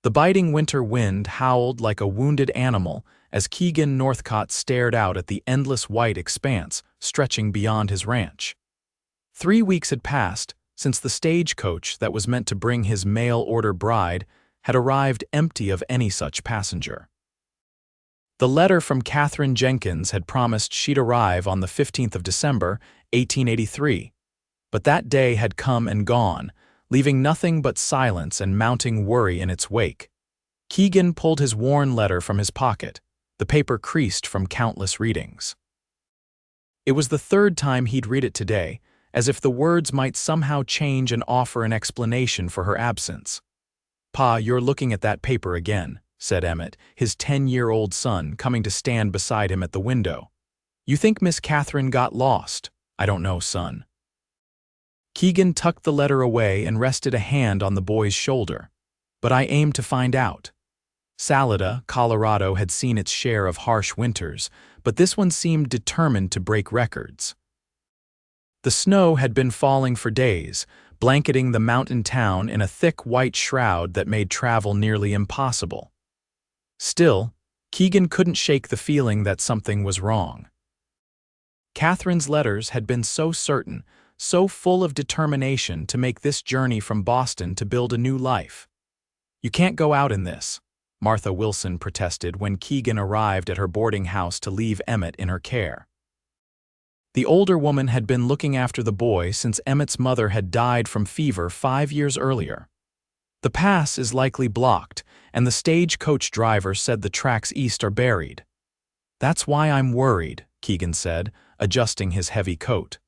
The biting winter wind howled like a wounded animal as Keegan Northcott stared out at the endless white expanse stretching beyond his ranch. 3 weeks had passed since the stagecoach that was meant to bring his mail-order bride had arrived empty of any such passenger. The letter from Katherine Jenkins had promised she'd arrive on the 15th of December, 1883, but that day had come and gone, leaving nothing but silence and mounting worry in its wake. Keegan pulled his worn letter from his pocket, the paper creased from countless readings. It was the third time he'd read it today, as if the words might somehow change and offer an explanation for her absence. "Pa, you're looking at that paper again," said Emmett, his 10-year-old son, coming to stand beside him at the window. "You think Miss Katherine got lost?" "I don't know, son." Keegan tucked the letter away and rested a hand on the boy's shoulder. "But I aim to find out." Salada, Colorado had seen its share of harsh winters, but this one seemed determined to break records. The snow had been falling for days, blanketing the mountain town in a thick white shroud that made travel nearly impossible. Still, Keegan couldn't shake the feeling that something was wrong. Katherine's letters had been so certain, so full of determination to make this journey from Boston to build a new life. "You can't go out in this," Martha Wilson protested when Keegan arrived at her boarding house to leave Emmett in her care. The older woman had been looking after the boy since Emmett's mother had died from fever 5 years earlier. "The pass is likely blocked, and the stagecoach driver said the tracks east are buried." "That's why I'm worried," Keegan said, adjusting his heavy coat.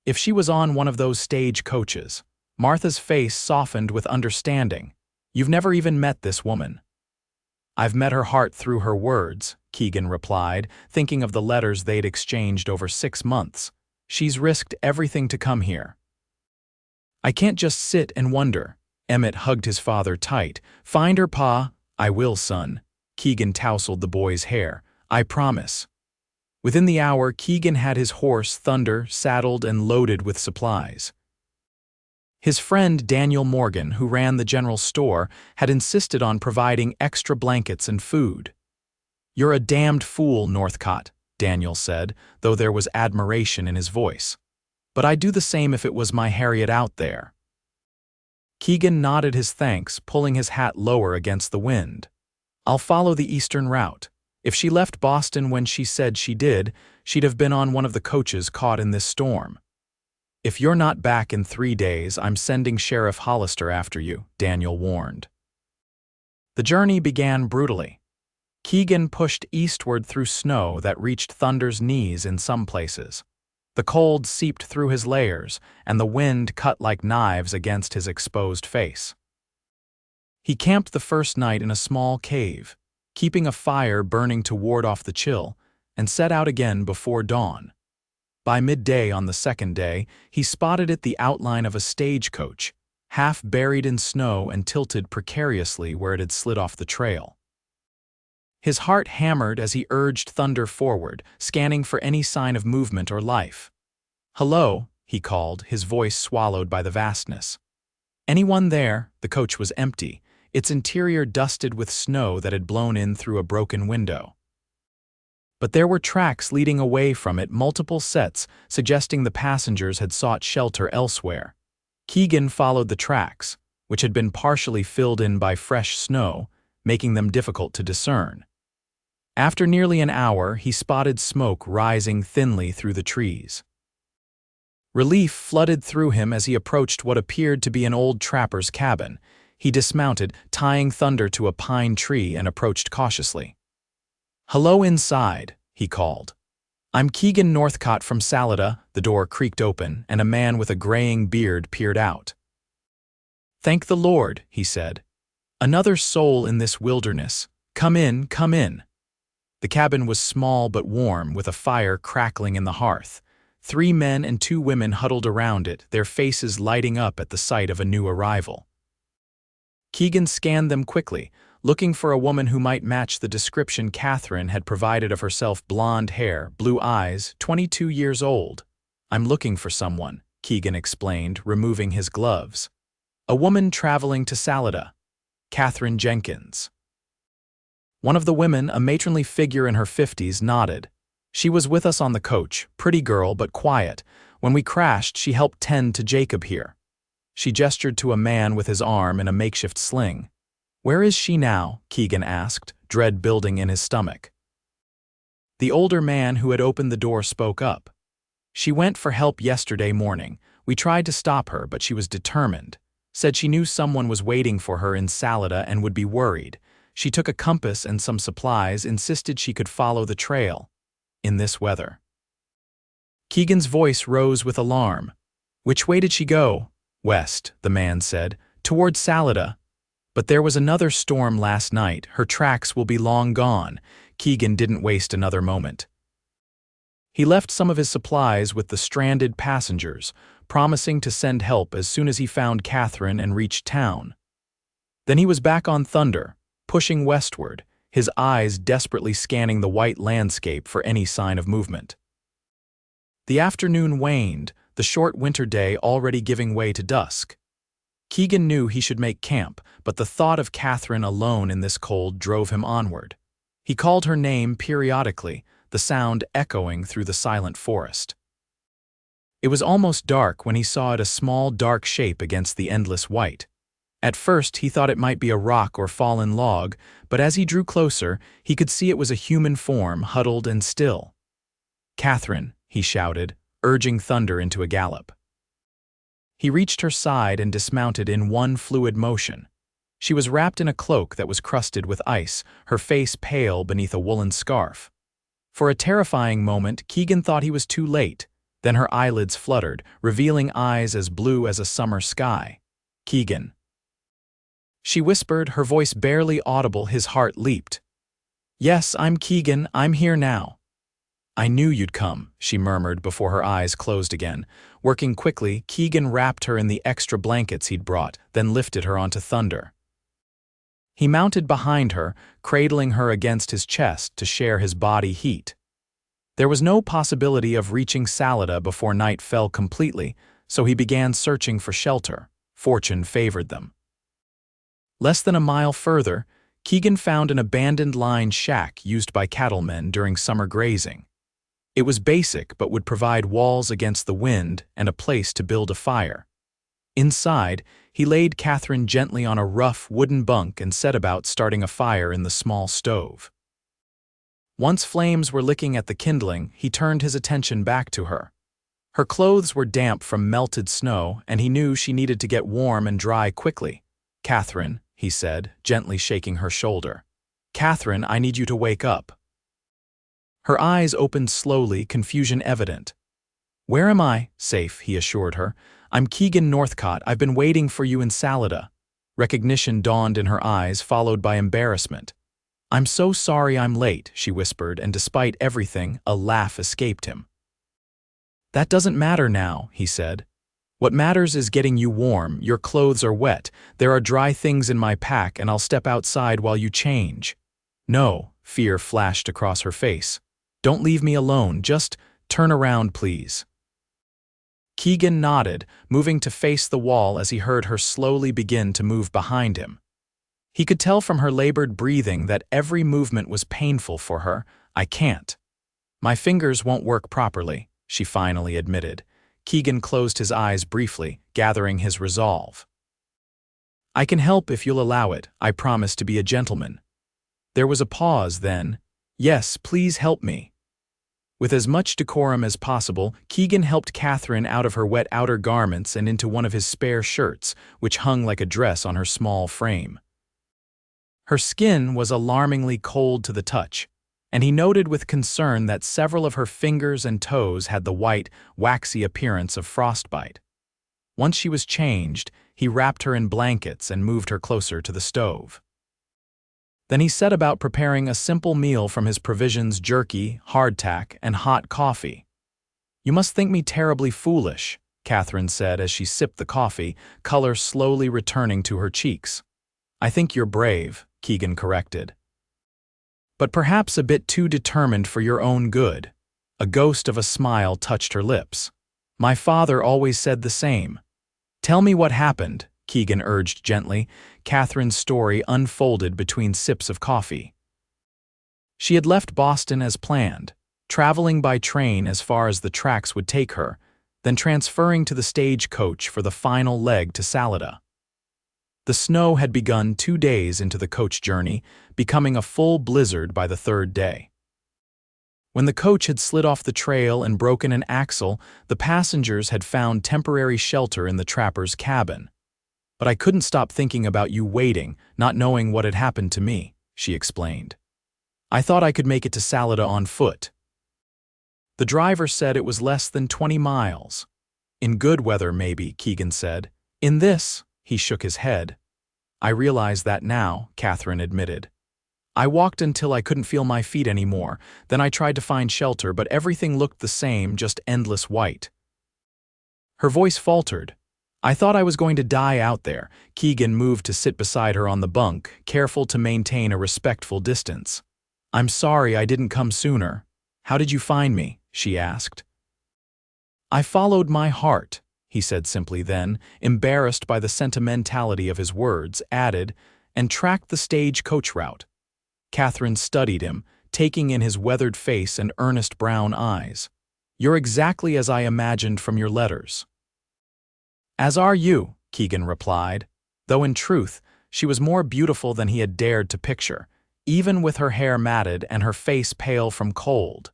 If she was on one of those stage coaches, Martha's face softened with understanding. "You've never even met this woman." "I've met her heart through her words," Keegan replied, thinking of the letters they'd exchanged over 6 months. "She's risked everything to come here." "I can't just sit and wonder." Emmett hugged his father tight. "Find her, Pa." "I will, son." Keegan tousled the boy's hair. "I promise." Within the hour, Keegan had his horse, Thunder, saddled and loaded with supplies. His friend Daniel Morgan, who ran the general store, had insisted on providing extra blankets and food. "You're a damned fool, Northcott," Daniel said, though there was admiration in his voice. "But I'd do the same if it was my Harriet out there." Keegan nodded his thanks, pulling his hat lower against the wind. "I'll follow the eastern route. If she left Boston when she said she did, she'd have been on one of the coaches caught in this storm." "If you're not back in 3 days, I'm sending Sheriff Hollister after you," Daniel warned. The journey began brutally. Keegan pushed eastward through snow that reached Thunder's knees in some places. The cold seeped through his layers, and the wind cut like knives against his exposed face. He camped the first night in a small cave, keeping a fire burning to ward off the chill, and set out again before dawn. By midday on the second day, he spotted the outline of a stagecoach, half buried in snow and tilted precariously where it had slid off the trail. His heart hammered as he urged Thunder forward, scanning for any sign of movement or life. "Hello," he called, his voice swallowed by the vastness. "Anyone there?" The coach was empty, its interior dusted with snow that had blown in through a broken window. But there were tracks leading away from it, multiple sets, suggesting the passengers had sought shelter elsewhere. Keegan followed the tracks, which had been partially filled in by fresh snow, making them difficult to discern. After nearly an hour, he spotted smoke rising thinly through the trees. Relief flooded through him as he approached what appeared to be an old trapper's cabin. He dismounted, tying Thunder to a pine tree, and approached cautiously. "Hello inside," he called. "I'm Keegan Northcott from Salada." The door creaked open, and a man with a graying beard peered out. "Thank the Lord," he said. "Another soul in this wilderness. Come in, come in." The cabin was small but warm, with a fire crackling in the hearth. 3 men and 2 women huddled around it, their faces lighting up at the sight of a new arrival. Keegan scanned them quickly, looking for a woman who might match the description Katherine had provided of herself: blonde hair, blue eyes, 22 years old. "I'm looking for someone," Keegan explained, removing his gloves. "A woman traveling to Salada." Katherine Jenkins. One of the women, a matronly figure in her 50s, nodded. She was with us on the coach, pretty girl but quiet. When we crashed, she helped tend to Jacob here. She gestured to a man with his arm in a makeshift sling. Where is she now? Keegan asked, dread building in his stomach. The older man who had opened the door spoke up. She went for help yesterday morning. We tried to stop her, but she was determined. Said she knew someone was waiting for her in Salada and would be worried. She took a compass and some supplies, insisted she could follow the trail. In this weather. Keegan's voice rose with alarm. Which way did she go? West, the man said, toward Salada. But there was another storm last night. Her tracks will be long gone. Keegan didn't waste another moment. He left some of his supplies with the stranded passengers, promising to send help as soon as he found Katherine and reached town. Then he was back on Thunder, pushing westward, his eyes desperately scanning the white landscape for any sign of movement. The afternoon waned, the short winter day already giving way to dusk. Keegan knew he should make camp, but the thought of Katherine alone in this cold drove him onward. He called her name periodically, the sound echoing through the silent forest. It was almost dark when he saw it, a small dark shape against the endless white. At first he thought it might be a rock or fallen log, but as he drew closer, he could see it was a human form, huddled and still. "Katherine," he shouted, urging Thunder into a gallop. He reached her side and dismounted in one fluid motion. She was wrapped in a cloak that was crusted with ice, her face pale beneath a woolen scarf. For a terrifying moment, Keegan thought he was too late. Then her eyelids fluttered, revealing eyes as blue as a summer sky. "Keegan." She whispered, her voice barely audible. His heart leaped. "Yes, I'm Keegan. I'm here now." "I knew you'd come," she murmured before her eyes closed again. Working quickly, Keegan wrapped her in the extra blankets he'd brought, then lifted her onto Thunder. He mounted behind her, cradling her against his chest to share his body heat. There was no possibility of reaching Salada before night fell completely, so he began searching for shelter. Fortune favored them. Less than a mile further, Keegan found an abandoned line shack used by cattlemen during summer grazing. It was basic but would provide walls against the wind and a place to build a fire. Inside, he laid Katherine gently on a rough wooden bunk and set about starting a fire in the small stove. Once flames were licking at the kindling, he turned his attention back to her. Her clothes were damp from melted snow, and he knew she needed to get warm and dry quickly. "Katherine," he said, gently shaking her shoulder. "Katherine, I need you to wake up." Her eyes opened slowly, confusion evident. "Where am I?" "Safe," he assured her. "I'm Keegan Northcott. I've been waiting for you in Salada." Recognition dawned in her eyes, followed by embarrassment. "I'm so sorry I'm late," she whispered, and despite everything, a laugh escaped him. "That doesn't matter now," he said. "What matters is getting you warm. Your clothes are wet. There are dry things in my pack, and I'll step outside while you change." "No," fear flashed across her face. "Don't leave me alone. Just turn around, please." Keegan nodded, moving to face the wall as he heard her slowly begin to move behind him. He could tell from her labored breathing that every movement was painful for her. "I can't. My fingers won't work properly," she finally admitted. Keegan closed his eyes briefly, gathering his resolve. "I can help if you'll allow it. I promise to be a gentleman." There was a pause, then, "Yes, please help me." With as much decorum as possible, Keegan helped Katherine out of her wet outer garments and into one of his spare shirts, which hung like a dress on her small frame. Her skin was alarmingly cold to the touch, and he noted with concern that several of her fingers and toes had the white, waxy appearance of frostbite. Once she was changed, he wrapped her in blankets and moved her closer to the stove. Then he set about preparing a simple meal from his provisions: jerky, hardtack, and hot coffee. "You must think me terribly foolish," Katherine said as she sipped the coffee, color slowly returning to her cheeks. "I think you're brave," Keegan corrected. "But perhaps a bit too determined for your own good." A ghost of a smile touched her lips. "My father always said the same." "Tell me what happened," Keegan urged gently. Katherine's story unfolded between sips of coffee. She had left Boston as planned, traveling by train as far as the tracks would take her, then transferring to the stagecoach for the final leg to Salada. The snow had begun 2 days into the coach journey, becoming a full blizzard by the 3rd day. When the coach had slid off the trail and broken an axle, the passengers had found temporary shelter in the trapper's cabin. "But I couldn't stop thinking about you waiting, not knowing what had happened to me," she explained. "I thought I could make it to Salada on foot." The driver said it was less than 20 miles. "In good weather, maybe," Keegan said. "In this," he shook his head. "I realize that now," Katherine admitted. "I walked until I couldn't feel my feet anymore. Then I tried to find shelter, but everything looked the same, just endless white." Her voice faltered. "I thought I was going to die out there." Keegan moved to sit beside her on the bunk, careful to maintain a respectful distance. "I'm sorry I didn't come sooner." "How did you find me?" she asked. "I followed my heart," he said simply, then, embarrassed by the sentimentality of his words, added, "and tracked the stagecoach route." Katherine studied him, taking in his weathered face and earnest brown eyes. "You're exactly as I imagined from your letters." "As are you," Keegan replied, though in truth, she was more beautiful than he had dared to picture, even with her hair matted and her face pale from cold.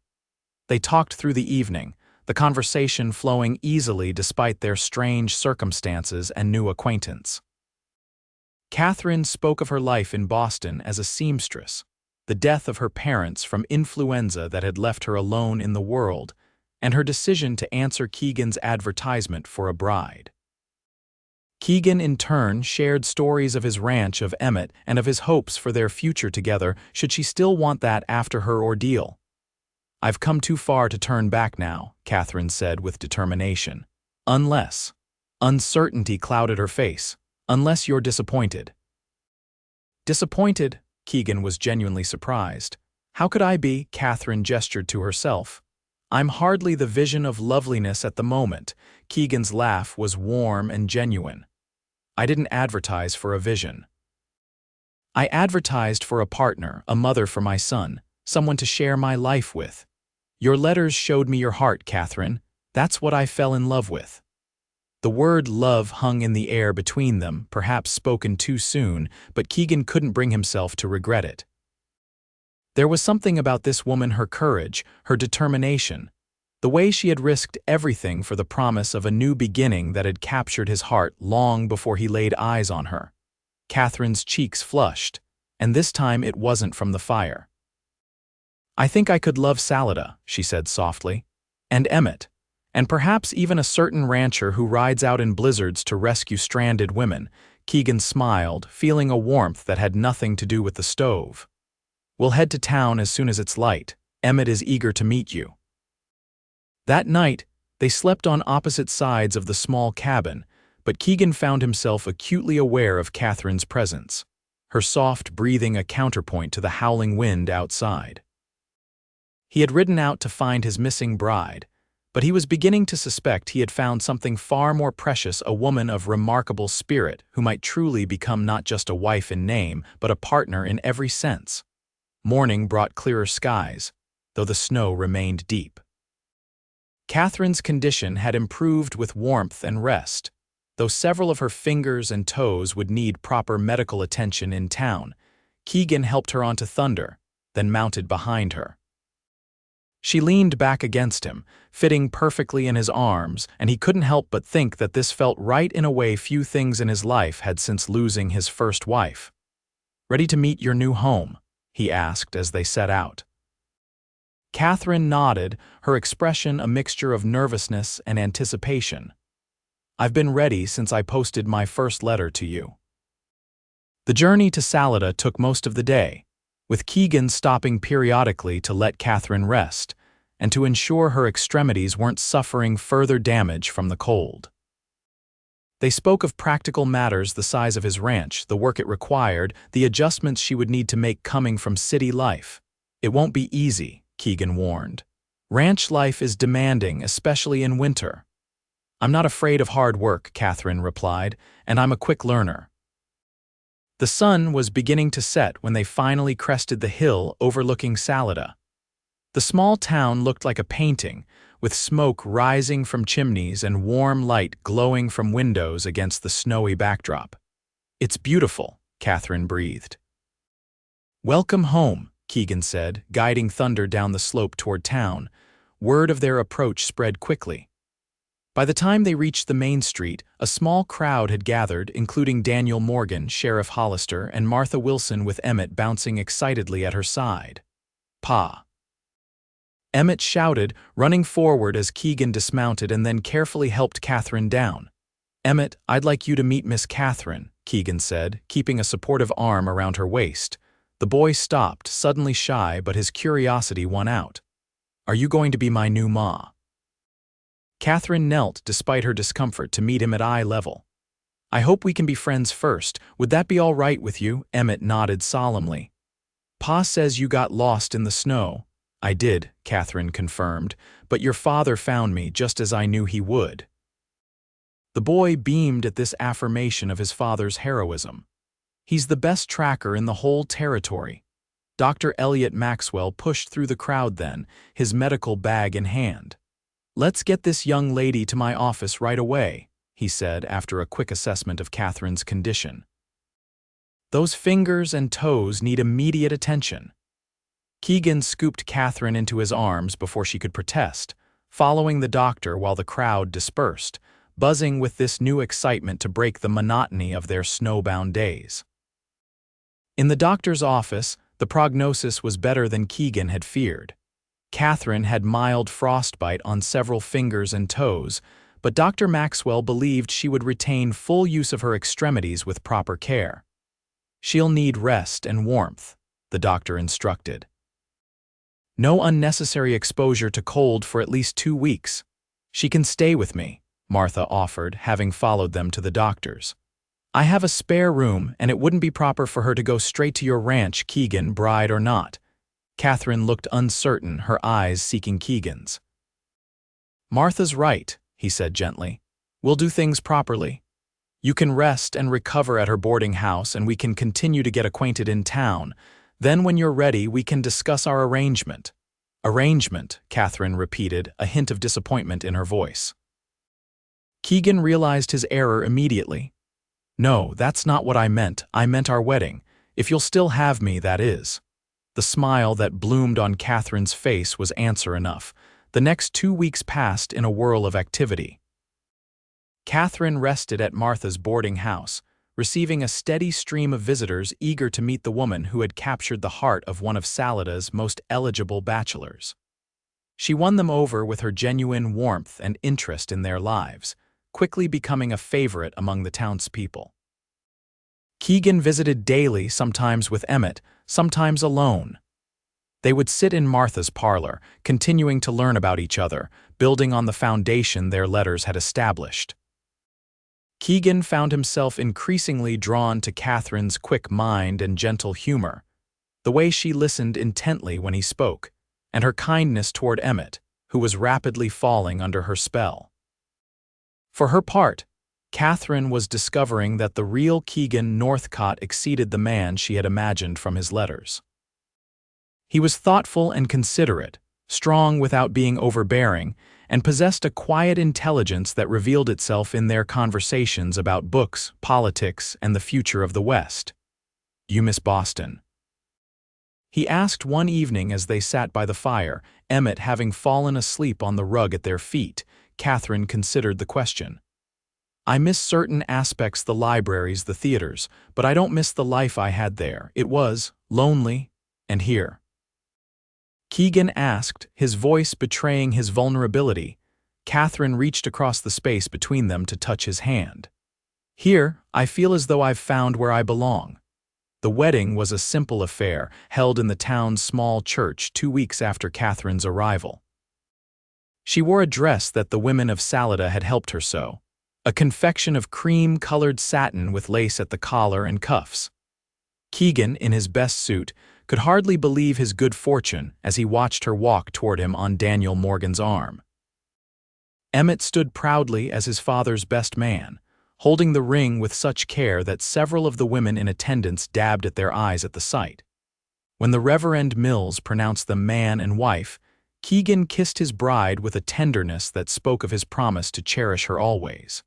They talked through the evening, the conversation flowing easily despite their strange circumstances and new acquaintance. Katherine spoke of her life in Boston as a seamstress, the death of her parents from influenza that had left her alone in the world, and her decision to answer Keegan's advertisement for a bride. Keegan, in turn, shared stories of his ranch of Emmett and of his hopes for their future together should she still want that after her ordeal. "I've come too far to turn back now," Katherine said with determination. "Unless." Uncertainty clouded her face. "Unless you're disappointed." "Disappointed?" Keegan was genuinely surprised. "How could I be?" Katherine gestured to herself. "I'm hardly the vision of loveliness at the moment." Keegan's laugh was warm and genuine. "I didn't advertise for a vision. I advertised for a partner, a mother for my son, someone to share my life with. Your letters showed me your heart, Katherine. That's what I fell in love with." The word love hung in the air between them, perhaps spoken too soon, but Keegan couldn't bring himself to regret it. There was something about this woman, her courage, her determination, the way she had risked everything for the promise of a new beginning that had captured his heart long before he laid eyes on her. Katherine's cheeks flushed, and this time it wasn't from the fire. "I think I could love Salada," she said softly, "and Emmett, and perhaps even a certain rancher who rides out in blizzards to rescue stranded women." Keegan smiled, feeling a warmth that had nothing to do with the stove. "We'll head to town as soon as it's light. Emmett is eager to meet you." That night, they slept on opposite sides of the small cabin, but Keegan found himself acutely aware of Katherine's presence, her soft breathing a counterpoint to the howling wind outside. He had ridden out to find his missing bride, but he was beginning to suspect he had found something far more precious, a woman of remarkable spirit who might truly become not just a wife in name, but a partner in every sense. Morning brought clearer skies, though the snow remained deep. Katherine's condition had improved with warmth and rest, though several of her fingers and toes would need proper medical attention in town. Keegan helped her onto Thunder, then mounted behind her. She leaned back against him, fitting perfectly in his arms, and he couldn't help but think that this felt right in a way few things in his life had since losing his first wife. "Ready to meet your new home?" he asked as they set out. Katherine nodded, her expression a mixture of nervousness and anticipation. "I've been ready since I posted my first letter to you." The journey to Salada took most of the day, with Keegan stopping periodically to let Katherine rest and to ensure her extremities weren't suffering further damage from the cold. They spoke of practical matters, the size of his ranch, the work it required, the adjustments she would need to make coming from city life. "It won't be easy," Keegan warned. "Ranch life is demanding, especially in winter." I'm not afraid of hard work, Katherine replied, and I'm a quick learner. The sun was beginning to set when they finally crested the hill overlooking Salada. The small town looked like a painting, with smoke rising from chimneys and warm light glowing from windows against the snowy backdrop. It's beautiful, Katherine breathed. Welcome home, Keegan said, guiding Thunder down the slope toward town. Word of their approach spread quickly. By the time they reached the main street, a small crowd had gathered, including Daniel Morgan, Sheriff Hollister, and Martha Wilson with Emmett bouncing excitedly at her side. Pa! Emmett shouted, running forward as Keegan dismounted and then carefully helped Katherine down. Emmett, I'd like you to meet Miss Katherine, Keegan said, keeping a supportive arm around her waist. The boy stopped, suddenly shy, but his curiosity won out. Are you going to be my new ma? Katherine knelt, despite her discomfort, to meet him at eye level. I hope we can be friends first. Would that be all right with you? Emmett nodded solemnly. Pa says you got lost in the snow. I did, Katherine confirmed, but your father found me just as I knew he would. The boy beamed at this affirmation of his father's heroism. He's the best tracker in the whole territory. Dr. Elliot Maxwell pushed through the crowd then, his medical bag in hand. Let's get this young lady to my office right away, he said after a quick assessment of Katherine's condition. Those fingers and toes need immediate attention. Keegan scooped Katherine into his arms before she could protest, following the doctor while the crowd dispersed, buzzing with this new excitement to break the monotony of their snowbound days. In the doctor's office, the prognosis was better than Keegan had feared. Katherine had mild frostbite on several fingers and toes, but Dr. Maxwell believed she would retain full use of her extremities with proper care. She'll need rest and warmth, the doctor instructed. No unnecessary exposure to cold for at least 2 weeks. She can stay with me, Martha offered, having followed them to the doctor's. I have a spare room, and it wouldn't be proper for her to go straight to your ranch, Keegan, bride or not. Katherine looked uncertain, her eyes seeking Keegan's. Martha's right, he said gently. We'll do things properly. You can rest and recover at her boarding house, and we can continue to get acquainted in town. Then when you're ready, we can discuss our arrangement. Arrangement, Katherine repeated, a hint of disappointment in her voice. Keegan realized his error immediately. No, that's not what I meant. I meant our wedding. If you'll still have me, that is. The smile that bloomed on Katherine's face was answer enough. The next 2 weeks passed in a whirl of activity. Katherine rested at Martha's boarding house, receiving a steady stream of visitors eager to meet the woman who had captured the heart of one of Salada's most eligible bachelors. She won them over with her genuine warmth and interest in their lives, quickly becoming a favorite among the townspeople. Keegan visited daily, sometimes with Emmett, sometimes alone. They would sit in Martha's parlor, continuing to learn about each other, building on the foundation their letters had established. Keegan found himself increasingly drawn to Katherine's quick mind and gentle humor, the way she listened intently when he spoke, and her kindness toward Emmett, who was rapidly falling under her spell. For her part, Katherine was discovering that the real Keegan Northcott exceeded the man she had imagined from his letters. He was thoughtful and considerate, strong without being overbearing, and possessed a quiet intelligence that revealed itself in their conversations about books, politics, and the future of the West. You miss Boston? He asked one evening as they sat by the fire, Emmett having fallen asleep on the rug at their feet. Katherine considered the question. I miss certain aspects, the libraries, the theaters, but I don't miss the life I had there. It was lonely, and here. Keegan asked, his voice betraying his vulnerability. Katherine reached across the space between them to touch his hand. Here, I feel as though I've found where I belong. The wedding was a simple affair, held in the town's small church 2 weeks after Katherine's arrival. She wore a dress that the women of Salada had helped her sew, a confection of cream-colored satin with lace at the collar and cuffs. Keegan, in his best suit, could hardly believe his good fortune as he watched her walk toward him on Daniel Morgan's arm. Emmett stood proudly as his father's best man, holding the ring with such care that several of the women in attendance dabbed at their eyes at the sight. When the Reverend Mills pronounced them man and wife, Keegan kissed his bride with a tenderness that spoke of his promise to cherish her always.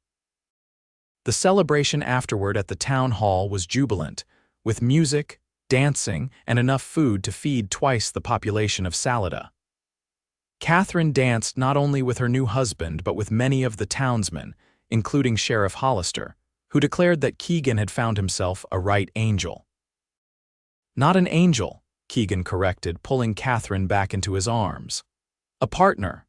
The celebration afterward at the town hall was jubilant, with music, dancing, and enough food to feed twice the population of Salada. Katherine danced not only with her new husband but with many of the townsmen, including Sheriff Hollister, who declared that Keegan had found himself a right angel. Not an angel, Keegan corrected, pulling Katherine back into his arms. A partner.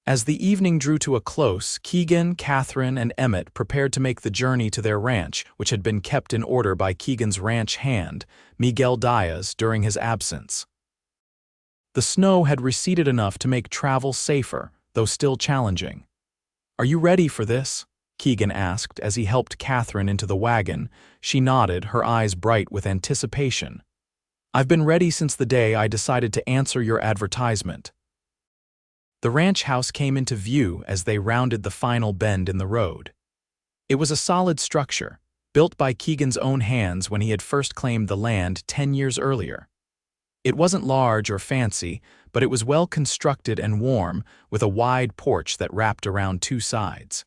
As the evening drew to a close, Keegan, Katherine, and Emmett prepared to make the journey to their ranch, which had been kept in order by Keegan's ranch hand, Miguel Diaz, during his absence. The snow had receded enough to make travel safer, though still challenging. "Are you ready for this?" Keegan asked as he helped Katherine into the wagon. She nodded, her eyes bright with anticipation. "I've been ready since the day I decided to answer your advertisement." The ranch house came into view as they rounded the final bend in the road. It was a solid structure, built by Keegan's own hands when he had first claimed the land 10 years earlier. It wasn't large or fancy, but it was well constructed and warm, with a wide porch that wrapped around two sides.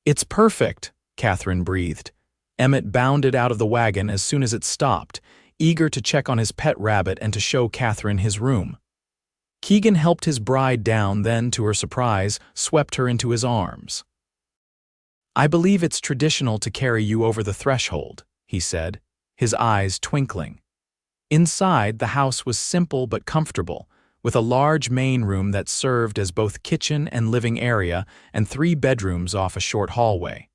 "It's perfect," Katherine breathed. Emmett bounded out of the wagon as soon as it stopped, eager to check on his pet rabbit and to show Katherine his room. Keegan helped his bride down, then, to her surprise, swept her into his arms. "I believe it's traditional to carry you over the threshold," he said, his eyes twinkling. Inside, the house was simple but comfortable, with a large main room that served as both kitchen and living area and 3 bedrooms off a short hallway.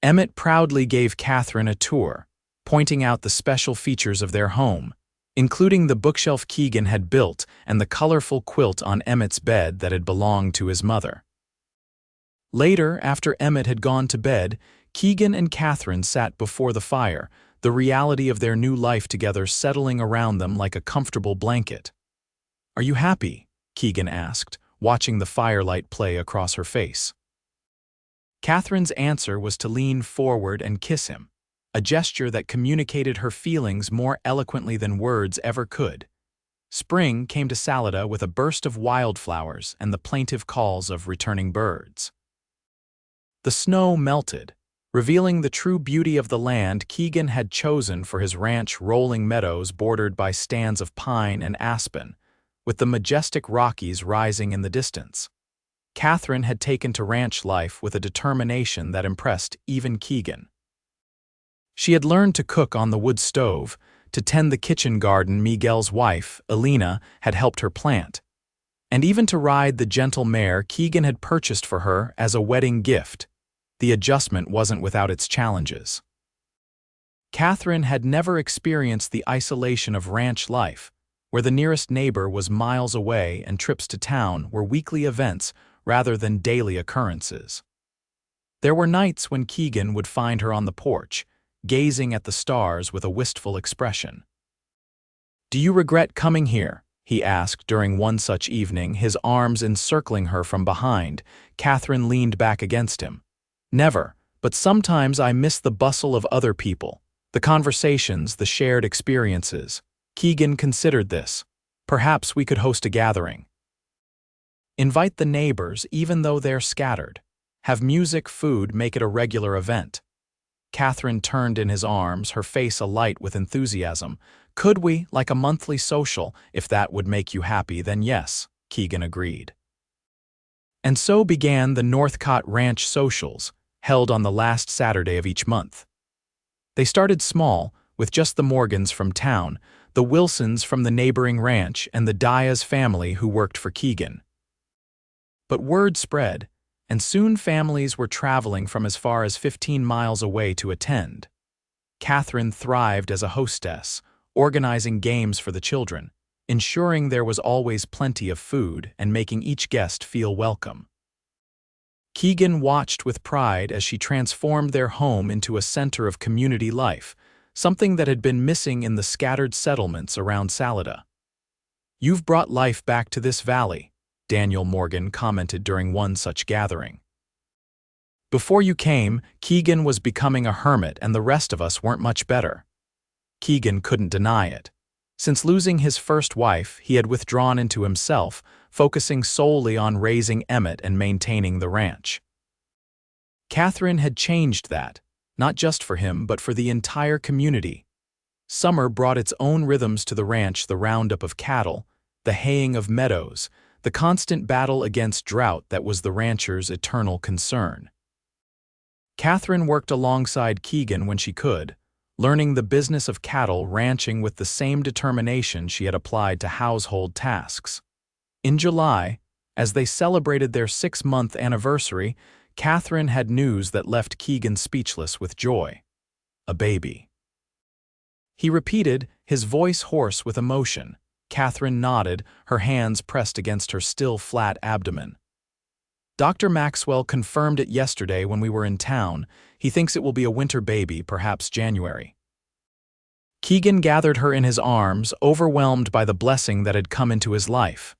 Emmett proudly gave Katherine a tour, pointing out the special features of their home, including the bookshelf Keegan had built and the colorful quilt on Emmett's bed that had belonged to his mother. Later, after Emmett had gone to bed, Keegan and Katherine sat before the fire, the reality of their new life together settling around them like a comfortable blanket. "Are you happy?" Keegan asked, watching the firelight play across her face. Katherine's answer was to lean forward and kiss him, a gesture that communicated her feelings more eloquently than words ever could. Spring came to Salada with a burst of wildflowers and the plaintive calls of returning birds. The snow melted, revealing the true beauty of the land Keegan had chosen for his ranch, rolling meadows bordered by stands of pine and aspen, with the majestic Rockies rising in the distance. Katherine had taken to ranch life with a determination that impressed even Keegan. She had learned to cook on the wood stove, to tend the kitchen garden Miguel's wife, Elena, had helped her plant, and even to ride the gentle mare Keegan had purchased for her as a wedding gift. The adjustment wasn't without its challenges. Katherine had never experienced the isolation of ranch life, where the nearest neighbor was miles away and trips to town were weekly events rather than daily occurrences. There were nights when Keegan would find her on the porch, gazing at the stars with a wistful expression. "Do you regret coming here?" he asked during one such evening, his arms encircling her from behind. Katherine leaned back against him. "Never, but sometimes I miss the bustle of other people, the conversations, the shared experiences." Keegan considered this. "Perhaps we could host a gathering. Invite the neighbors even though they're scattered. Have music, food, make it a regular event." Katherine turned in his arms, her face alight with enthusiasm. "Could we, like a monthly social, if that would make you happy, then yes," Keegan agreed. And so began the Northcott Ranch Socials, held on the last Saturday of each month. They started small, with just the Morgans from town, the Wilsons from the neighboring ranch, and the Diaz family who worked for Keegan. But word spread, and soon families were traveling from as far as 15 miles away to attend. Katherine thrived as a hostess, organizing games for the children, ensuring there was always plenty of food and making each guest feel welcome. Keegan watched with pride as she transformed their home into a center of community life, something that had been missing in the scattered settlements around Salada. "You've brought life back to this valley," Daniel Morgan commented during one such gathering. Before you came, Keegan was becoming a hermit and the rest of us weren't much better. Keegan couldn't deny it. Since losing his first wife, he had withdrawn into himself, focusing solely on raising Emmett and maintaining the ranch. Katherine had changed that, not just for him but for the entire community. Summer brought its own rhythms to the ranch: the roundup of cattle, the haying of meadows, the constant battle against drought that was the rancher's eternal concern. Katherine worked alongside Keegan when she could, learning the business of cattle ranching with the same determination she had applied to household tasks. In July, as they celebrated their 6-month anniversary, Katherine had news that left Keegan speechless with joy. A baby. He repeated, his voice hoarse with emotion. Katherine nodded, her hands pressed against her still flat abdomen. Dr. Maxwell confirmed it yesterday when we were in town. He thinks it will be a winter baby, perhaps January. Keegan gathered her in his arms, overwhelmed by the blessing that had come into his life.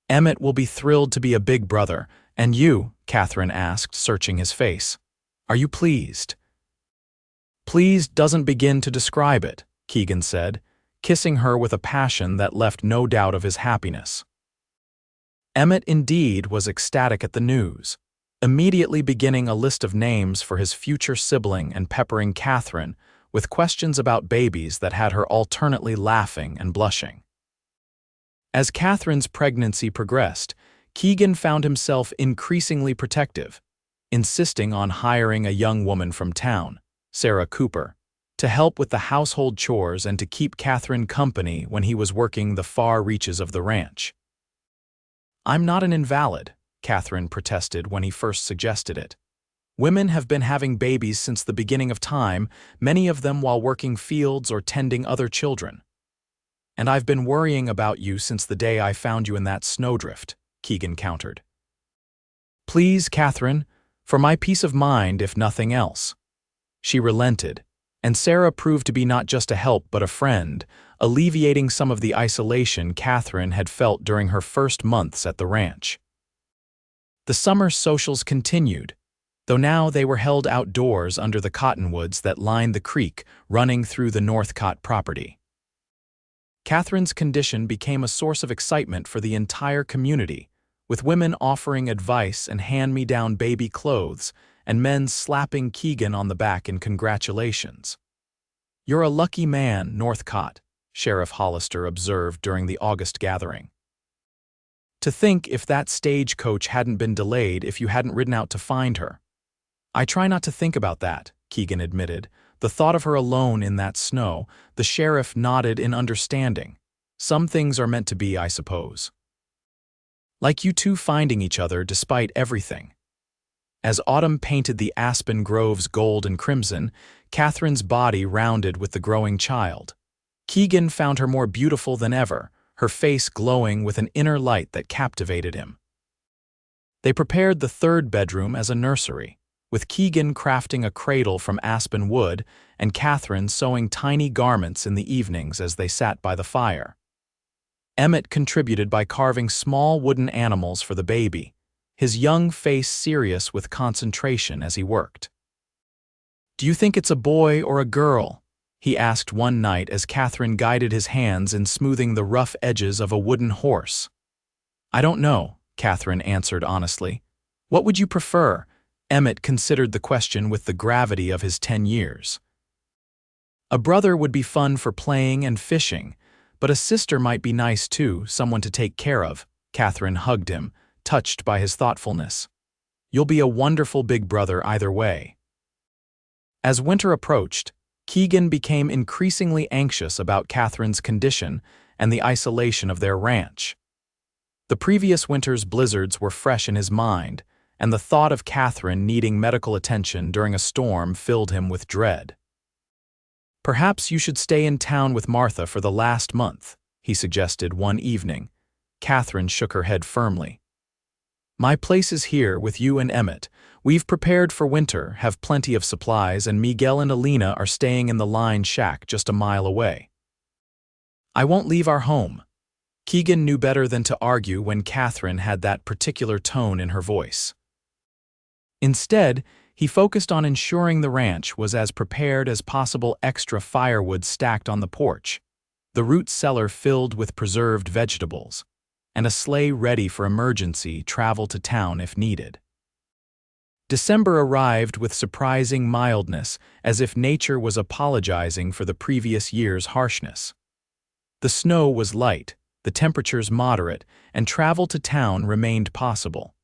Emmett will be thrilled to be a big brother, and you, Katherine asked, searching his face. Are you pleased? Pleased doesn't begin to describe it, Keegan said, kissing her with a passion that left no doubt of his happiness. Emmett indeed was ecstatic at the news, immediately beginning a list of names for his future sibling and peppering Katherine with questions about babies that had her alternately laughing and blushing. As Katherine's pregnancy progressed, Keegan found himself increasingly protective, insisting on hiring a young woman from town, Sarah Cooper, to help with the household chores and to keep Katherine company when he was working the far reaches of the ranch. I'm not an invalid, Katherine protested when he first suggested it. Women have been having babies since the beginning of time, many of them while working fields or tending other children. And I've been worrying about you since the day I found you in that snowdrift, Keegan countered. Please, Katherine, for my peace of mind if nothing else. She relented, and Sarah proved to be not just a help but a friend, alleviating some of the isolation Katherine had felt during her first months at the ranch. The summer socials continued, though now they were held outdoors under the cottonwoods that lined the creek running through the Northcott property. Katherine's condition became a source of excitement for the entire community, with women offering advice and hand-me-down baby clothes, and men slapping Keegan on the back in congratulations. You're a lucky man, Northcott, Sheriff Hollister observed during the August gathering. To think if that stagecoach hadn't been delayed if you hadn't ridden out to find her. I try not to think about that, Keegan admitted. The thought of her alone in that snow, the sheriff nodded in understanding. Some things are meant to be, I suppose. Like you two finding each other despite everything. As autumn painted the aspen groves gold and crimson, Katherine's body rounded with the growing child. Keegan found her more beautiful than ever, her face glowing with an inner light that captivated him. They prepared the third bedroom as a nursery, with Keegan crafting a cradle from aspen wood and Katherine sewing tiny garments in the evenings as they sat by the fire. Emmett contributed by carving small wooden animals for the baby, his young face serious with concentration as he worked. Do you think it's a boy or a girl? He asked one night as Katherine guided his hands in smoothing the rough edges of a wooden horse. I don't know, Katherine answered honestly. What would you prefer? Emmett considered the question with the gravity of his 10 years. A brother would be fun for playing and fishing, but a sister might be nice too, someone to take care of. Katherine hugged him, touched by his thoughtfulness. You'll be a wonderful big brother either way. As winter approached, Keegan became increasingly anxious about Katherine's condition and the isolation of their ranch. The previous winter's blizzards were fresh in his mind, and the thought of Katherine needing medical attention during a storm filled him with dread. Perhaps you should stay in town with Martha for the last month, he suggested one evening. Katherine shook her head firmly. My place is here with you and Emmett. We've prepared for winter, have plenty of supplies, and Miguel and Alina are staying in the line shack just a mile away. I won't leave our home. Keegan knew better than to argue when Katherine had that particular tone in her voice. Instead, he focused on ensuring the ranch was as prepared as possible, extra firewood stacked on the porch, the root cellar filled with preserved vegetables, and a sleigh ready for emergency travel to town if needed. December arrived with surprising mildness, as if nature was apologizing for the previous year's harshness. The snow was light, the temperatures moderate, and travel to town remained possible.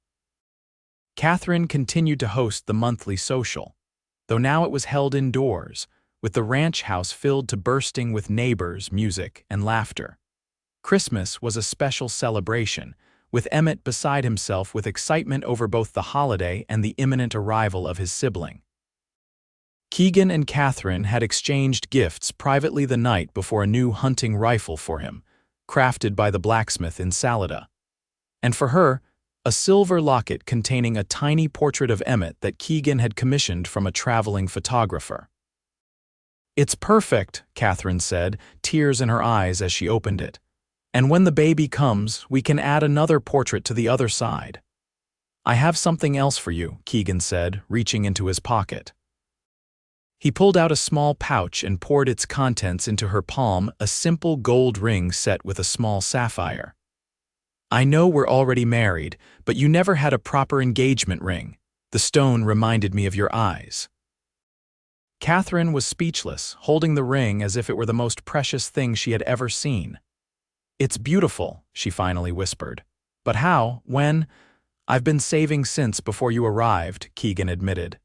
Katherine continued to host the monthly social, though now it was held indoors, with the ranch house filled to bursting with neighbors, music, and laughter. Christmas was a special celebration, with Emmett beside himself with excitement over both the holiday and the imminent arrival of his sibling. Keegan and Katherine had exchanged gifts privately the night before a new hunting rifle for him, crafted by the blacksmith in Salada. And for her, a silver locket containing a tiny portrait of Emmett that Keegan had commissioned from a traveling photographer. "It's perfect," Katherine said, tears in her eyes as she opened it. "And when the baby comes, we can add another portrait to the other side." "I have something else for you," Keegan said, reaching into his pocket. He pulled out a small pouch and poured its contents into her palm, a simple gold ring set with a small sapphire. "I know we're already married, but you never had a proper engagement ring. The stone reminded me of your eyes." Katherine was speechless, holding the ring as if it were the most precious thing she had ever seen. "It's beautiful," she finally whispered. "But how? When?" "I've been saving since before you arrived," Keegan admitted.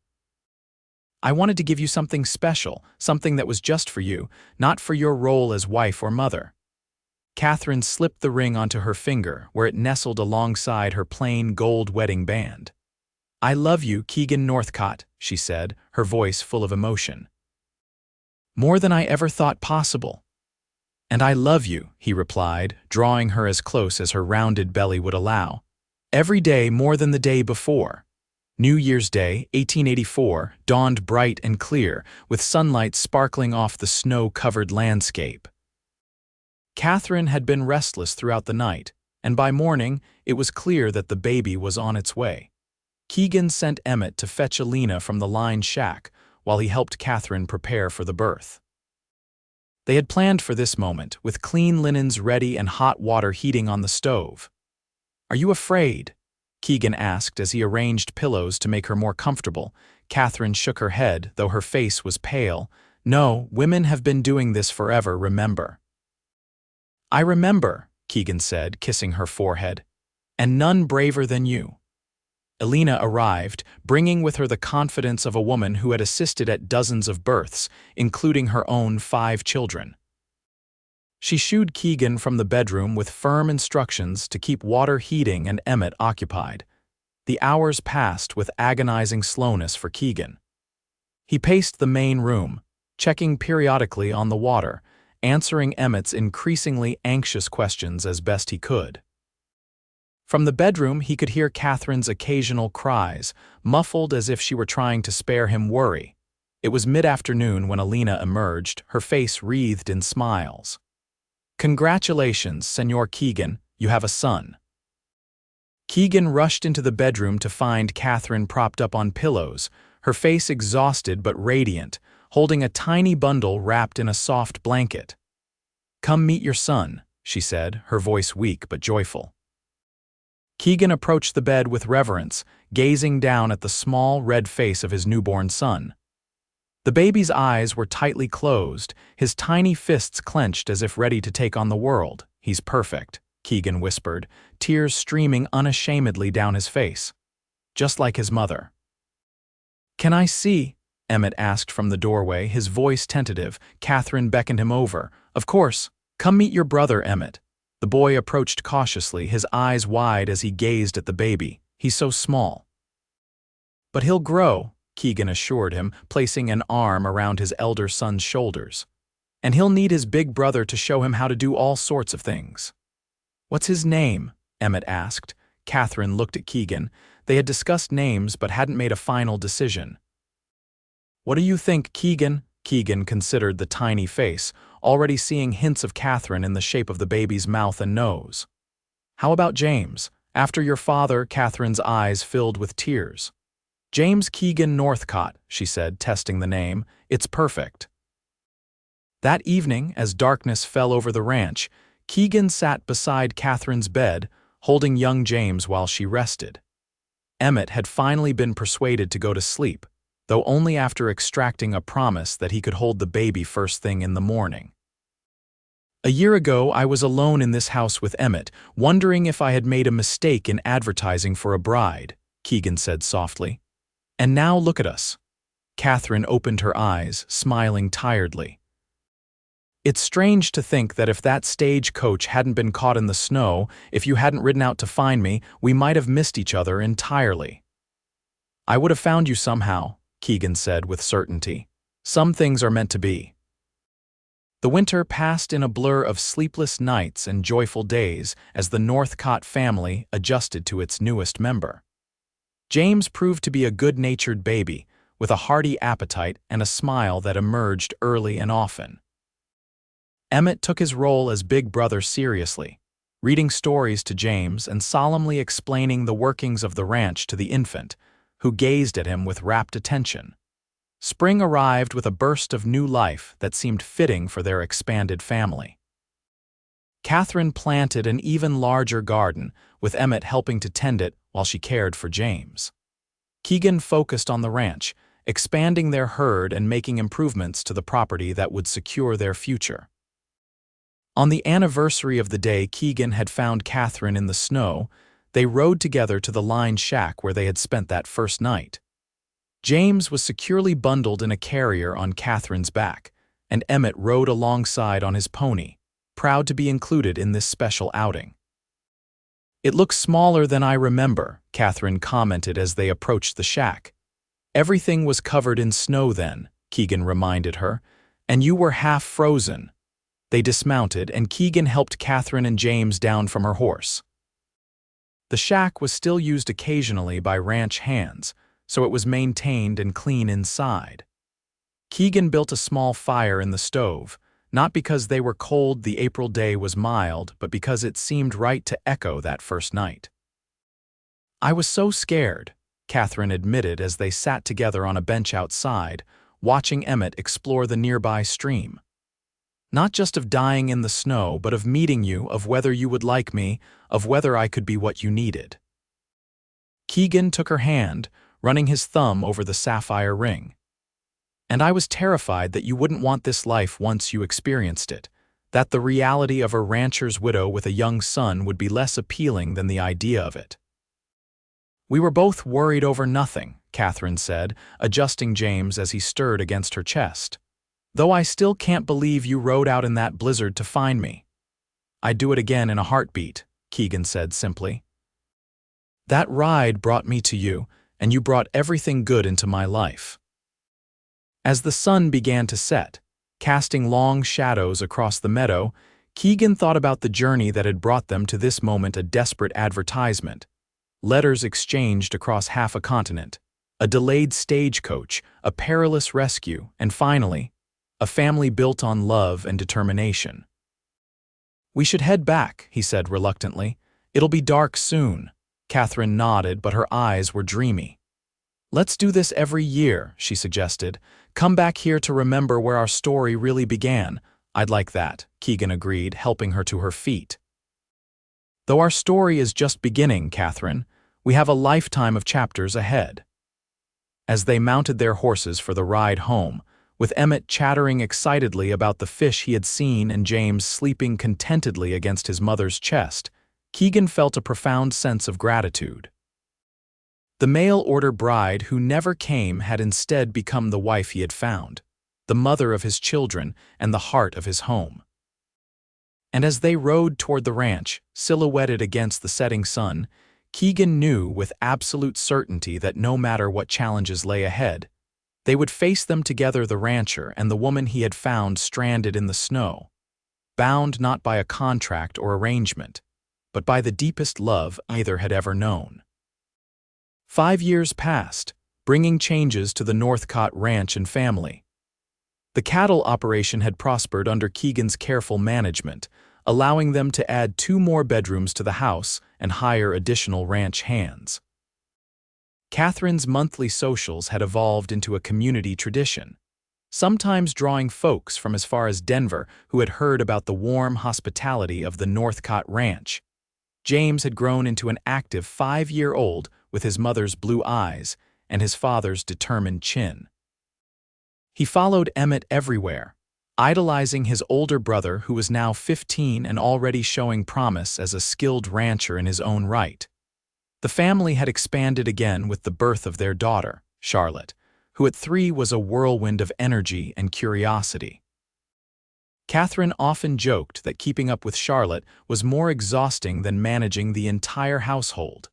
"I wanted to give you something special, something that was just for you, not for your role as wife or mother." Katherine slipped the ring onto her finger, where it nestled alongside her plain gold wedding band. "I love you, Keegan Northcott," she said, her voice full of emotion. "More than I ever thought possible." "And I love you," he replied, drawing her as close as her rounded belly would allow. "Every day more than the day before." New Year's Day, 1884, dawned bright and clear, with sunlight sparkling off the snow-covered landscape. Katherine had been restless throughout the night, and by morning it was clear that the baby was on its way. Keegan sent Emmett to fetch Alina from the line shack while he helped Katherine prepare for the birth. They had planned for this moment, with clean linens ready and hot water heating on the stove. "Are you afraid?" Keegan asked as he arranged pillows to make her more comfortable. Katherine shook her head, though her face was pale. "No, women have been doing this forever, remember." "I remember," Keegan said, kissing her forehead. "And none braver than you." Alina arrived, bringing with her the confidence of a woman who had assisted at dozens of births, including her own 5 children. She shooed Keegan from the bedroom with firm instructions to keep water heating and Emmett occupied. The hours passed with agonizing slowness for Keegan. He paced the main room, checking periodically on the water, answering Emmett's increasingly anxious questions as best he could. From the bedroom, he could hear Katherine's occasional cries, muffled as if she were trying to spare him worry. It was mid-afternoon when Alina emerged, her face wreathed in smiles. "Congratulations, Senor Keegan, you have a son." Keegan rushed into the bedroom to find Katherine propped up on pillows, her face exhausted but radiant, holding a tiny bundle wrapped in a soft blanket. "Come meet your son," she said, her voice weak but joyful. Keegan approached the bed with reverence, gazing down at the small, red face of his newborn son. The baby's eyes were tightly closed, his tiny fists clenched as if ready to take on the world. "He's perfect," Keegan whispered, tears streaming unashamedly down his face. "Just like his mother." "Can I see?" Emmett asked from the doorway, his voice tentative. Katherine beckoned him over. "Of course. Come meet your brother, Emmett." The boy approached cautiously, his eyes wide as he gazed at the baby. "He's so small." "But he'll grow," Keegan assured him, placing an arm around his elder son's shoulders. "And he'll need his big brother to show him how to do all sorts of things." "What's his name?" Emmett asked. Katherine looked at Keegan. They had discussed names but hadn't made a final decision. "What do you think, Keegan?" Keegan considered the tiny face, already seeing hints of Katherine in the shape of the baby's mouth and nose. How about James? After your father, Katherine's eyes filled with tears. James Keegan Northcott, she said, testing the name. It's perfect. That evening, as darkness fell over the ranch, Keegan sat beside Katherine's bed, holding young James while she rested. Emmett had finally been persuaded to go to sleep, though only after extracting a promise that he could hold the baby first thing in the morning. A year ago, I was alone in this house with Emmett, wondering if I had made a mistake in advertising for a bride, Keegan said softly. And now look at us. Katherine opened her eyes, smiling tiredly. It's strange to think that if that stagecoach hadn't been caught in the snow, if you hadn't ridden out to find me, we might have missed each other entirely. I would have found you somehow, Keegan said with certainty. Some things are meant to be. The winter passed in a blur of sleepless nights and joyful days as the Northcott family adjusted to its newest member. James proved to be a good-natured baby, with a hearty appetite and a smile that emerged early and often. Emmett took his role as big brother seriously, reading stories to James and solemnly explaining the workings of the ranch to the infant, who gazed at him with rapt attention. Spring arrived with a burst of new life that seemed fitting for their expanded family. Katherine planted an even larger garden, with Emmett helping to tend it while she cared for James. Keegan focused on the ranch, expanding their herd and making improvements to the property that would secure their future. On the anniversary of the day Keegan had found Katherine in the snow, they rode together to the lined shack where they had spent that first night. James was securely bundled in a carrier on Katherine's back, and Emmett rode alongside on his pony, proud to be included in this special outing. It looks smaller than I remember, Katherine commented as they approached the shack. Everything was covered in snow then, Keegan reminded her, and you were half frozen. They dismounted, and Keegan helped Katherine and James down from her horse. The shack was still used occasionally by ranch hands, so it was maintained and clean inside. Keegan built a small fire in the stove, not because they were cold the April day was mild, but because it seemed right to echo that first night. I was so scared, Katherine admitted as they sat together on a bench outside, watching Emmett explore the nearby stream. Not just of dying in the snow, but of meeting you, of whether you would like me, of whether I could be what you needed. Keegan took her hand, running his thumb over the sapphire ring. And I was terrified that you wouldn't want this life once you experienced it, that the reality of a rancher's widow with a young son would be less appealing than the idea of it. We were both worried over nothing, Katherine said, adjusting James as he stirred against her chest. Though I still can't believe you rode out in that blizzard to find me. I'd do it again in a heartbeat, Keegan said simply. That ride brought me to you, and you brought everything good into my life. As the sun began to set, casting long shadows across the meadow, Keegan thought about the journey that had brought them to this moment, a desperate advertisement, letters exchanged across half a continent, a delayed stagecoach, a perilous rescue, and finally, a family built on love and determination. We should head back, he said reluctantly. It'll be dark soon. Katherine nodded, but her eyes were dreamy. Let's do this every year, she suggested. Come back here to remember where our story really began. I'd like that, Keegan agreed, helping her to her feet. Though our story is just beginning, Katherine, we have a lifetime of chapters ahead. As they mounted their horses for the ride home, with Emmett chattering excitedly about the fish he had seen and James sleeping contentedly against his mother's chest, Keegan felt a profound sense of gratitude. The mail-order bride who never came had instead become the wife he had found, the mother of his children and the heart of his home. And as they rode toward the ranch, silhouetted against the setting sun, Keegan knew with absolute certainty that no matter what challenges lay ahead, they would face them together, the rancher and the woman he had found stranded in the snow, bound not by a contract or arrangement, but by the deepest love either had ever known. 5 years passed, bringing changes to the Northcott ranch and family. The cattle operation had prospered under Keegan's careful management, allowing them to add 2 more bedrooms to the house and hire additional ranch hands. Katherine's monthly socials had evolved into a community tradition, sometimes drawing folks from as far as Denver who had heard about the warm hospitality of the Northcott Ranch. James had grown into an active 5-year-old with his mother's blue eyes and his father's determined chin. He followed Emmett everywhere, idolizing his older brother who was now 15 and already showing promise as a skilled rancher in his own right. The family had expanded again with the birth of their daughter, Charlotte, who at 3 was a whirlwind of energy and curiosity. Katherine often joked that keeping up with Charlotte was more exhausting than managing the entire household.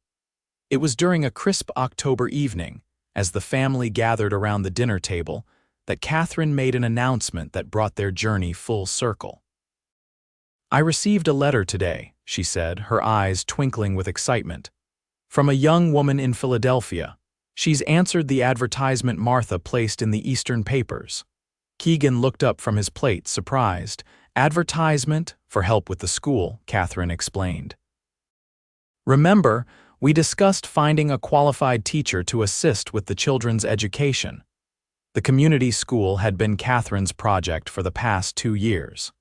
It was during a crisp October evening, as the family gathered around the dinner table, that Katherine made an announcement that brought their journey full circle. "I received a letter today," she said, her eyes twinkling with excitement, "from a young woman in Philadelphia. She's answered the advertisement Martha placed in the Eastern papers." Keegan looked up from his plate, surprised. "Advertisement for help with the school," Katherine explained. "Remember, we discussed finding a qualified teacher to assist with the children's education." The community school had been Katherine's project for the past 2 years.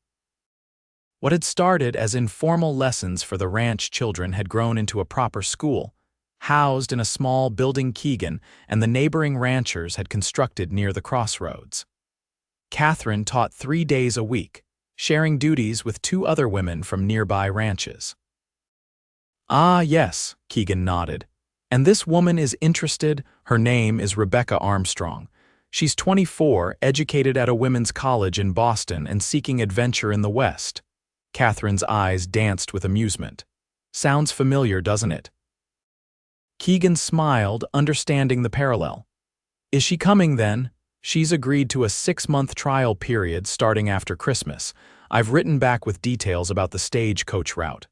What had started as informal lessons for the ranch children had grown into a proper school, housed in a small building Keegan and the neighboring ranchers had constructed near the crossroads. Katherine taught 3 days a week, sharing duties with 2 other women from nearby ranches. "Ah, yes," Keegan nodded. "And this woman is interested. Her name is Rebecca Armstrong. She's 24, educated at a women's college in Boston and seeking adventure in the West." Katherine's eyes danced with amusement. "Sounds familiar, doesn't it?" Keegan smiled, understanding the parallel. "Is she coming then?" "She's agreed to a 6-month trial period starting after Christmas. I've written back with details about the stagecoach route."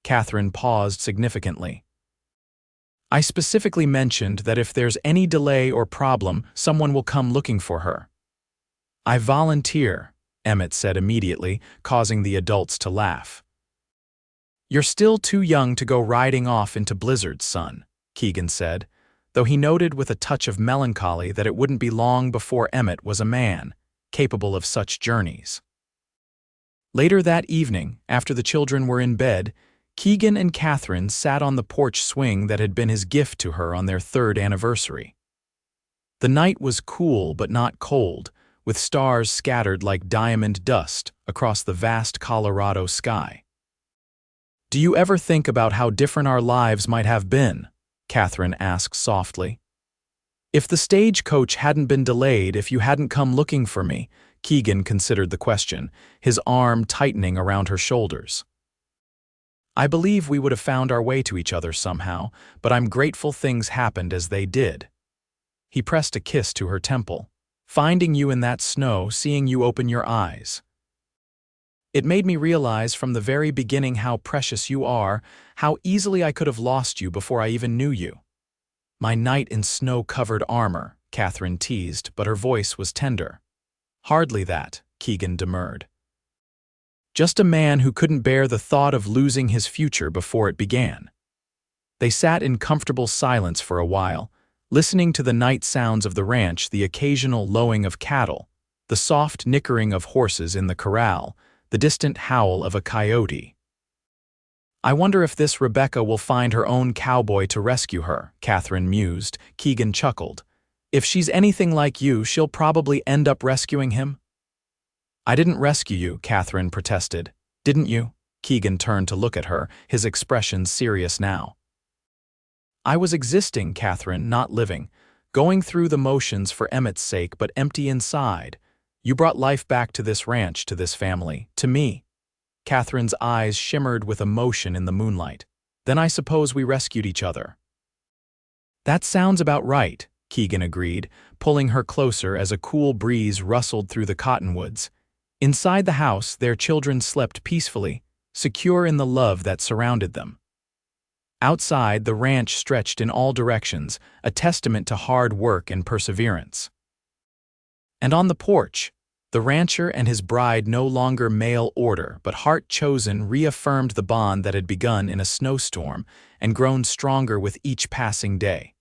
Katherine paused significantly. "I specifically mentioned that if there's any delay or problem, someone will come looking for her." "I volunteer," Emmett said immediately, causing the adults to laugh. "You're still too young to go riding off into blizzards, son," Keegan said, though he noted with a touch of melancholy that it wouldn't be long before Emmett was a man, capable of such journeys. Later that evening, after the children were in bed, Keegan and Katherine sat on the porch swing that had been his gift to her on their 3rd anniversary. The night was cool but not cold, with stars scattered like diamond dust across the vast Colorado sky. "Do you ever think about how different our lives might have been?" Katherine asked softly. "If the stagecoach hadn't been delayed, if you hadn't come looking for me," Keegan considered the question, his arm tightening around her shoulders. "I believe we would have found our way to each other somehow, but I'm grateful things happened as they did." He pressed a kiss to her temple. "Finding you in that snow, seeing you open your eyes. It made me realize from the very beginning how precious you are, how easily I could have lost you before I even knew you." "My knight in snow-covered armor," Katherine teased, but her voice was tender. "Hardly that," Keegan demurred. "Just a man who couldn't bear the thought of losing his future before it began." They sat in comfortable silence for a while, listening to the night sounds of the ranch, the occasional lowing of cattle, the soft nickering of horses in the corral, the distant howl of a coyote. "I wonder if this Rebecca will find her own cowboy to rescue her," Katherine mused. Keegan chuckled. "If she's anything like you, she'll probably end up rescuing him." "I didn't rescue you," Katherine protested. "Didn't you?" Keegan turned to look at her, his expression serious now. "I was existing, Katherine, not living, going through the motions for Emmett's sake but empty inside. You brought life back to this ranch, to this family, to me." Katherine's eyes shimmered with emotion in the moonlight. "Then I suppose we rescued each other." "That sounds about right," Keegan agreed, pulling her closer as a cool breeze rustled through the cottonwoods. Inside the house, their children slept peacefully, secure in the love that surrounded them. Outside, the ranch stretched in all directions, a testament to hard work and perseverance. And on the porch, The rancher and his bride, no longer mail order but heart-chosen, reaffirmed the bond that had begun in a snowstorm and grown stronger with each passing day.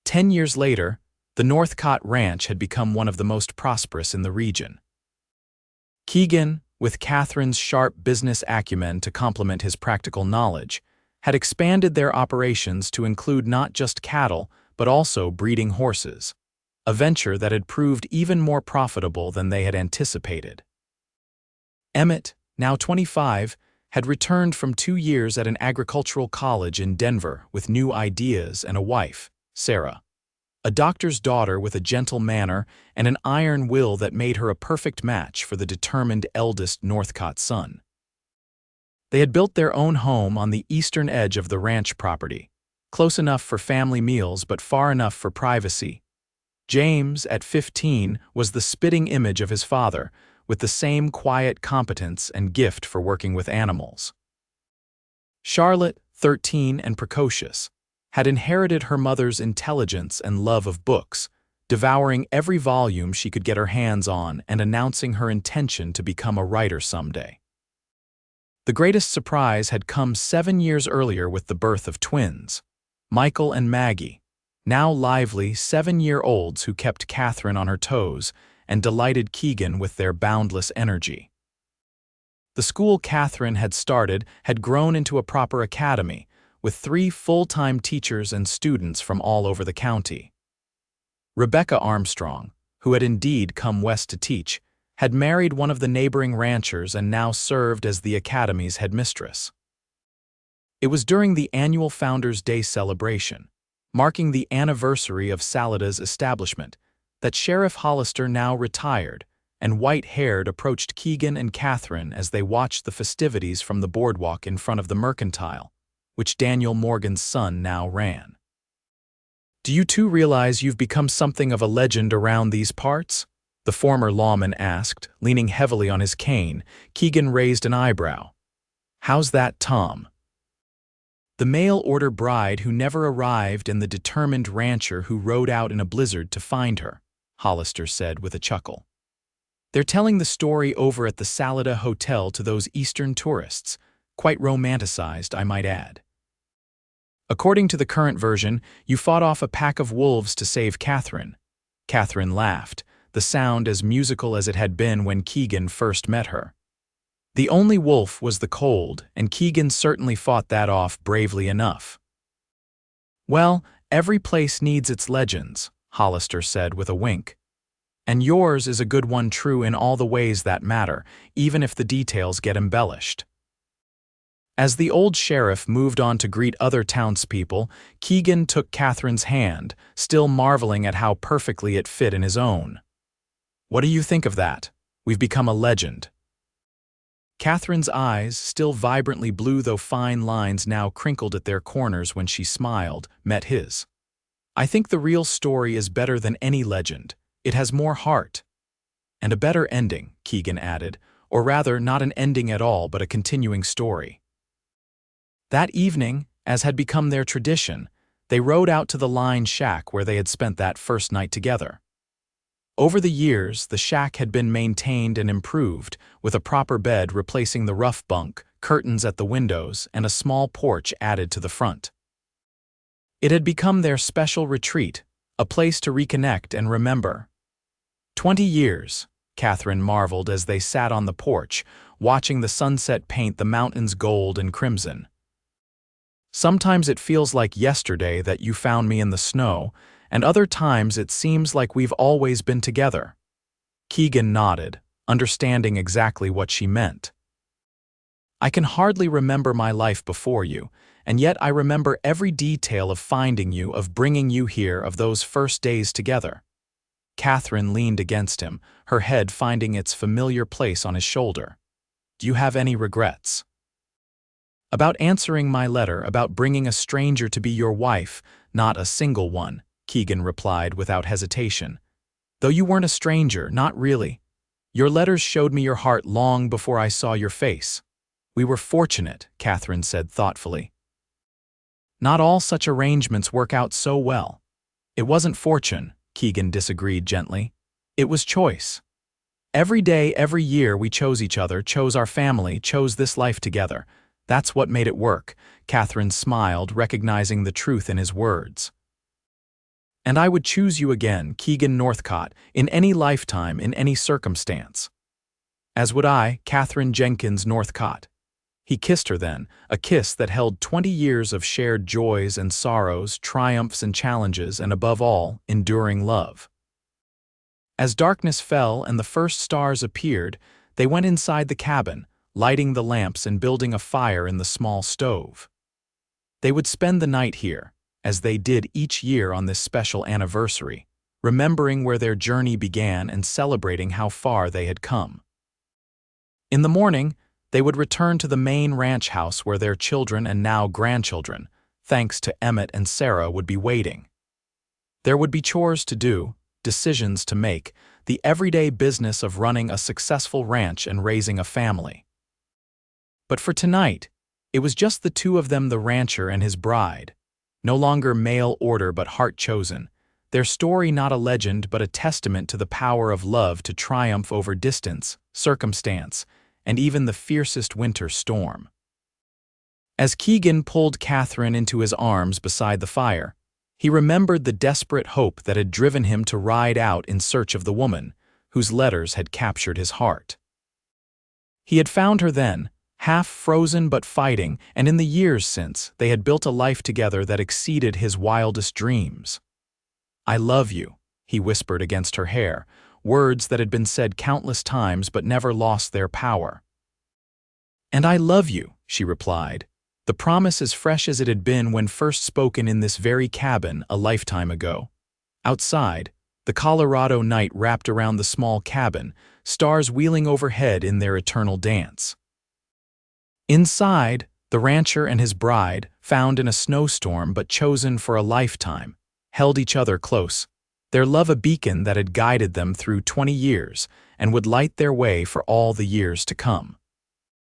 10 years later, the Northcott Ranch had become one of the most prosperous in the region. Keegan, with Catherine's sharp business acumen to complement his practical knowledge, had expanded their operations to include not just cattle but also breeding horses, a venture that had proved even more profitable than they had anticipated. Emmett, now 25, had returned from 2 years at an agricultural college in Denver with new ideas and a wife, Sarah, a doctor's daughter with a gentle manner and an iron will that made her a perfect match for the determined eldest Northcott son. They had built their own home on the eastern edge of the ranch property, close enough for family meals but far enough for privacy. James, at 15, was the spitting image of his father, with the same quiet competence and gift for working with animals. Charlotte, 13 and precocious, had inherited her mother's intelligence and love of books, devouring every volume she could get her hands on and announcing her intention to become a writer someday. The greatest surprise had come 7 years earlier with the birth of twins, Michael and Maggie, now lively 7-year-olds who kept Katherine on her toes and delighted Keegan with their boundless energy. The school Katherine had started had grown into a proper academy, with 3 full-time teachers and students from all over the county. Rebecca Armstrong, who had indeed come west to teach, had married one of the neighboring ranchers and now served as the academy's headmistress. It was during the annual Founders' Day celebration, marking the anniversary of Salada's establishment, that Sheriff Hollister, now retired and white-haired, approached Keegan and Katherine as they watched the festivities from the boardwalk in front of the mercantile, which Daniel Morgan's son now ran. "Do you two realize you've become something of a legend around these parts?" the former lawman asked, leaning heavily on his cane. Keegan raised an eyebrow. "How's that, Tom?" "The mail-order bride who never arrived and the determined rancher who rode out in a blizzard to find her," Hollister said with a chuckle. "They're telling the story over at the Salada Hotel to those Eastern tourists, quite romanticized, I might add. According to the current version, you fought off a pack of wolves to save Katherine." Katherine laughed, the sound as musical as it had been when Keegan first met her. "The only wolf was the cold, and Keegan certainly fought that off bravely enough." "Well, every place needs its legends," Hollister said with a wink. "And yours is a good one, true in all the ways that matter, even if the details get embellished." As the old sheriff moved on to greet other townspeople, Keegan took Katherine's hand, still marveling at how perfectly it fit in his own. "What do you think of that? We've become a legend." Katherine's eyes, still vibrantly blue though fine lines now crinkled at their corners when she smiled, met his. "I think the real story is better than any legend. It has more heart." "And a better ending," Keegan added, "or rather not an ending at all but a continuing story." That evening, as had become their tradition, they rode out to the line shack where they had spent that first night together. Over the years, the shack had been maintained and improved, with a proper bed replacing the rough bunk, curtains at the windows, and a small porch added to the front. It had become their special retreat, a place to reconnect and remember. 20 years, Katherine marveled as they sat on the porch, watching the sunset paint the mountains gold and crimson. "Sometimes it feels like yesterday that you found me in the snow, and other times it seems like we've always been together." Keegan nodded, understanding exactly what she meant. "I can hardly remember my life before you, and yet I remember every detail of finding you, of bringing you here, of those first days together." Katherine leaned against him, her head finding its familiar place on his shoulder. "Do you have any regrets?" "About answering my letter, about bringing a stranger to be your wife, not a single one," Keegan replied without hesitation. "Though you weren't a stranger, not really. Your letters showed me your heart long before I saw your face." "We were fortunate," Katherine said thoughtfully. "Not all such arrangements work out so well." "It wasn't fortune," Keegan disagreed gently. "It was choice. Every day, every year, we chose each other, chose our family, chose this life together. That's what made it work. Katherine smiled, recognizing the truth in his words. And I would choose you again, Keegan Northcott, in any lifetime, in any circumstance. As would I, Katherine Jenkins Northcott. He kissed her then, a kiss that held 20 years of shared joys and sorrows, triumphs and challenges, and above all, enduring love. As darkness fell and the first stars appeared, they went inside the cabin, lighting the lamps and building a fire in the small stove. They would spend the night here, as they did each year on this special anniversary, remembering where their journey began and celebrating how far they had come. In the morning, they would return to the main ranch house where their children and now grandchildren, thanks to Emmett and Sarah, would be waiting. There would be chores to do, decisions to make, the everyday business of running a successful ranch and raising a family. But for tonight, it was just the two of them, the rancher and his bride. No longer mail order but heart-chosen, their story not a legend but a testament to the power of love to triumph over distance, circumstance, and even the fiercest winter storm. As Keegan pulled Katherine into his arms beside the fire, he remembered the desperate hope that had driven him to ride out in search of the woman, whose letters had captured his heart. He had found her then, half frozen but fighting, and in the years since, they had built a life together that exceeded his wildest dreams. "I love you," he whispered against her hair, words that had been said countless times but never lost their power. "And I love you," she replied, the promise as fresh as it had been when first spoken in this very cabin a lifetime ago. Outside, the Colorado night wrapped around the small cabin, stars wheeling overhead in their eternal dance. Inside, the rancher and his bride, found in a snowstorm but chosen for a lifetime, held each other close, their love a beacon that had guided them through 20 years and would light their way for all the years to come.